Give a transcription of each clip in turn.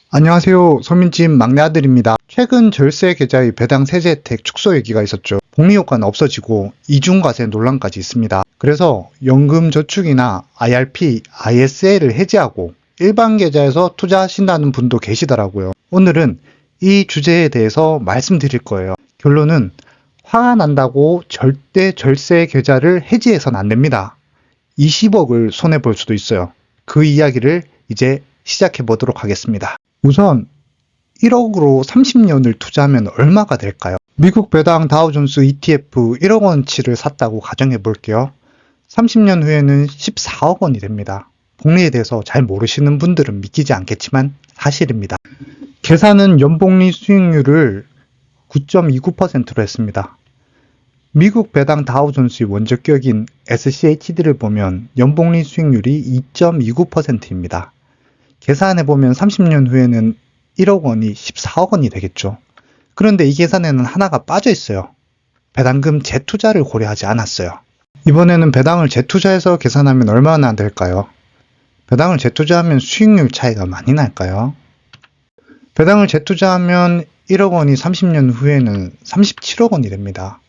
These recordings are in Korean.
안녕하세요. 서민집 막내 아들입니다. 최근 절세 계좌의 배당 세제 혜택 축소 얘기가 있었죠. 복리 효과는 없어지고 이중과세 논란까지 있습니다. 그래서 연금저축이나 IRP, ISA를 해지하고 일반 계좌에서 투자하신다는 분도 계시더라고요. 오늘은 이 주제에 대해서 말씀드릴 거예요. 결론은 화가 난다고 절대 절세 계좌를 해지해서는 안 됩니다. 20억을 손해볼 수도 있어요. 그 이야기를 이제 시작해 보도록 하겠습니다. 우선 1억으로 30년을 투자하면 얼마가 될까요? 미국 배당 다우존스 ETF 1억 원치를 샀다고 가정해 볼게요. 30년 후에는 14억 원이 됩니다. 복리에 대해서 잘 모르시는 분들은 믿기지 않겠지만 사실입니다. 계산은 연복리 수익률을 9.29%로 했습니다. 미국 배당 다우존스의 원저격인 SCHD를 보면 연복리 수익률이 2.29%입니다. 계산해보면 30년 후에는 1억 원이 14억 원이 되겠죠. 그런데 이 계산에는 하나가 빠져 있어요. 배당금 재투자를 고려하지 않았어요. 이번에는 배당을 재투자해서 계산하면 얼마나 될까요? 배당을 재투자하면 수익률 차이가 많이 날까요? 배당을 재투자하면 1억 원이 30년 후에는 37억 원이 됩니다.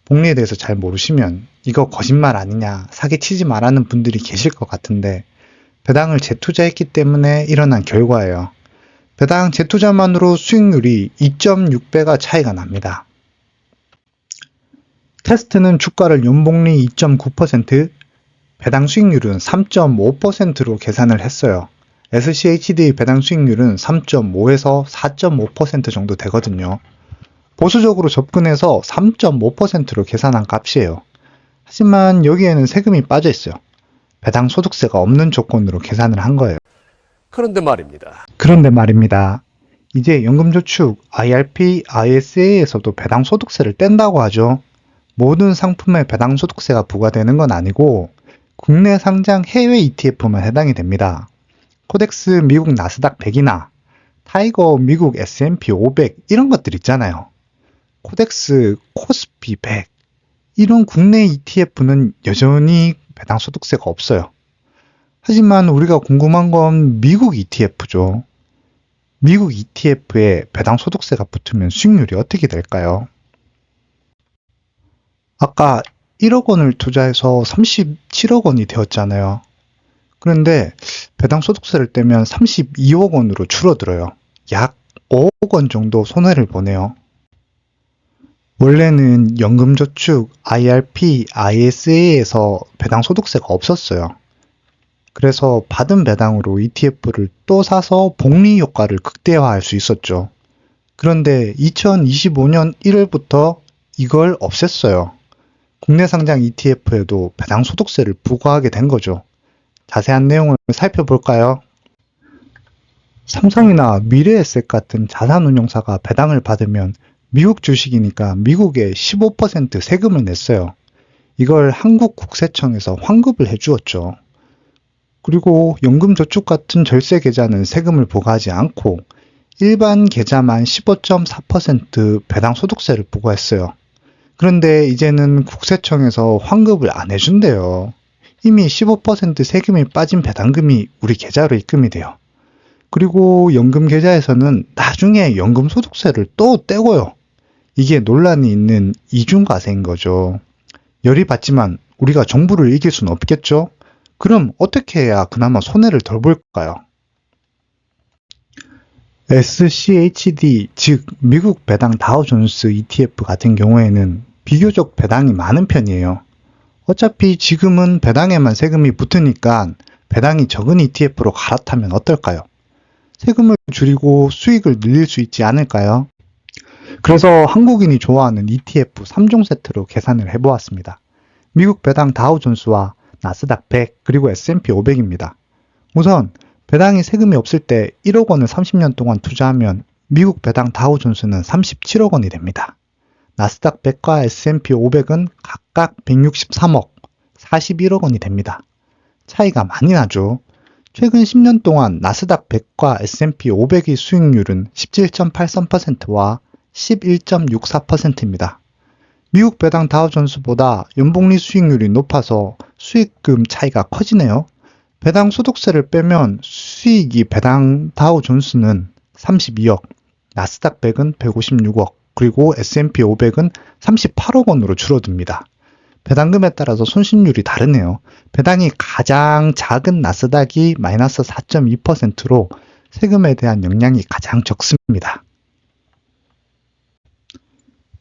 복리에 대해서 잘 모르시면 이거 거짓말 아니냐, 사기치지 말라는 분들이 계실 것 같은데 배당을 재투자했기 때문에 일어난 결과예요. 배당 재투자만으로 수익률이 2.6배가 차이가 납니다. 테스트는 주가를 연복리 2.9%, 배당 수익률은 3.5%로 계산을 했어요. SCHD의 배당 수익률은 3.5에서 4.5% 정도 되거든요. 보수적으로 접근해서 3.5%로 계산한 값이에요. 하지만 여기에는 세금이 빠져 있어요. 배당 소득세가 없는 조건으로 계산을 한 거예요. 그런데 말입니다. 이제 연금저축, IRP, ISA에서도 배당 소득세를 뗀다고 하죠. 모든 상품에 배당 소득세가 부과되는 건 아니고 국내 상장 해외 ETF만 해당이 됩니다. 코덱스 미국 나스닥 100이나 타이거 미국 S&P 500 이런 것들 있잖아요. 코덱스 코스피 100 이런 국내 ETF는 여전히 배당 소득세가 없어요. 하지만 우리가 궁금한 건 미국 ETF죠. 미국 ETF에 배당 소득세가 붙으면 수익률이 어떻게 될까요? 아까 1억 원을 투자해서 37억 원이 되었잖아요. 그런데 배당 소득세를 떼면 32억 원으로 줄어들어요. 약 5억 원 정도 손해를 보네요. 원래는 연금저축, IRP, ISA에서 배당 소득세가 없었어요. 그래서 받은 배당으로 ETF를 또 사서 복리 효과를 극대화할 수 있었죠. 그런데 2025년 1월부터 이걸 없앴어요. 국내 상장 ETF에도 배당 소득세를 부과하게 된 거죠. 자세한 내용을 살펴볼까요? 삼성이나 미래에셋 같은 자산운용사가 배당을 받으면 미국 주식이니까 미국에 15% 세금을 냈어요. 이걸 한국 국세청에서 환급을 해주었죠. 그리고 연금저축 같은 절세 계좌는 세금을 부과하지 않고 일반 계좌만 15.4% 배당 소득세를 부과했어요. 그런데 이제는 국세청에서 환급을 안 해준대요. 이미 15% 세금이 빠진 배당금이 우리 계좌로 입금이 돼요. 그리고 연금 계좌에서는 나중에 연금 소득세를 또 떼고요. 이게 논란이 있는 이중과세인 거죠. 열이 받지만 우리가 정부를 이길 수는 없겠죠? 그럼 어떻게 해야 그나마 손해를 덜 볼까요? SCHD, 즉 미국 배당 다우존스 ETF 같은 경우에는 비교적 배당이 많은 편이에요. 어차피 지금은 배당에만 세금이 붙으니까 배당이 적은 ETF로 갈아타면 어떨까요? 세금을 줄이고 수익을 늘릴 수 있지 않을까요? 그래서 한국인이 좋아하는 ETF 3종 세트로 계산을 해보았습니다. 미국 배당 다우존스와 나스닥 100 그리고 S&P 500입니다. 우선 배당이 세금이 없을 때 1억 원을 30년 동안 투자하면 미국 배당 다우존스는 37억 원이 됩니다. 나스닥 100과 S&P 500은 각각 163억, 41억 원이 됩니다. 차이가 많이 나죠. 최근 10년 동안 나스닥 100과 S&P 500의 수익률은 17.83%와 11.64%입니다. 미국 배당 다우존스보다 연복리 수익률이 높아서 수익금 차이가 커지네요. 배당 소득세를 빼면 수익이 배당 다우존스는 32억, 나스닥 100은 156억, 그리고 S&P 500은 38억 원으로 줄어듭니다. 배당금에 따라서 손실률이 다르네요. 배당이 가장 작은 나스닥이 마이너스 4.2%로 세금에 대한 영향이 가장 적습니다.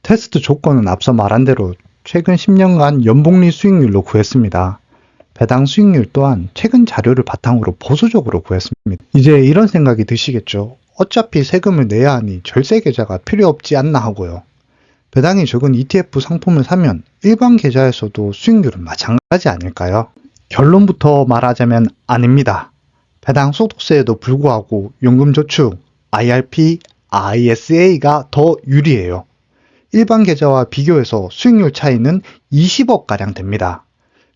테스트 조건은 앞서 말한 대로 최근 10년간 연복리 수익률로 구했습니다. 배당 수익률 또한 최근 자료를 바탕으로 보수적으로 구했습니다. 이제 이런 생각이 드시겠죠. 어차피 세금을 내야 하니 절세 계좌가 필요 없지 않나 하고요. 배당이 적은 ETF 상품을 사면 일반 계좌에서도 수익률은 마찬가지 아닐까요? 결론부터 말하자면 아닙니다. 배당 소득세에도 불구하고 연금저축, IRP, ISA가 더 유리해요. 일반 계좌와 비교해서 수익률 차이는 20억가량 됩니다.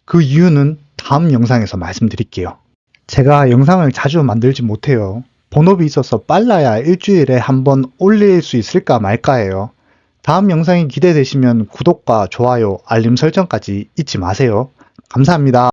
그 이유는 다음 영상에서 말씀드릴게요. 제가 영상을 자주 만들지 못해요. 본업이 있어서 빨라야 일주일에 한번 올릴 수 있을까 말까예요. 다음 영상이 기대되시면 구독과 좋아요, 알림 설정까지 잊지 마세요. 감사합니다.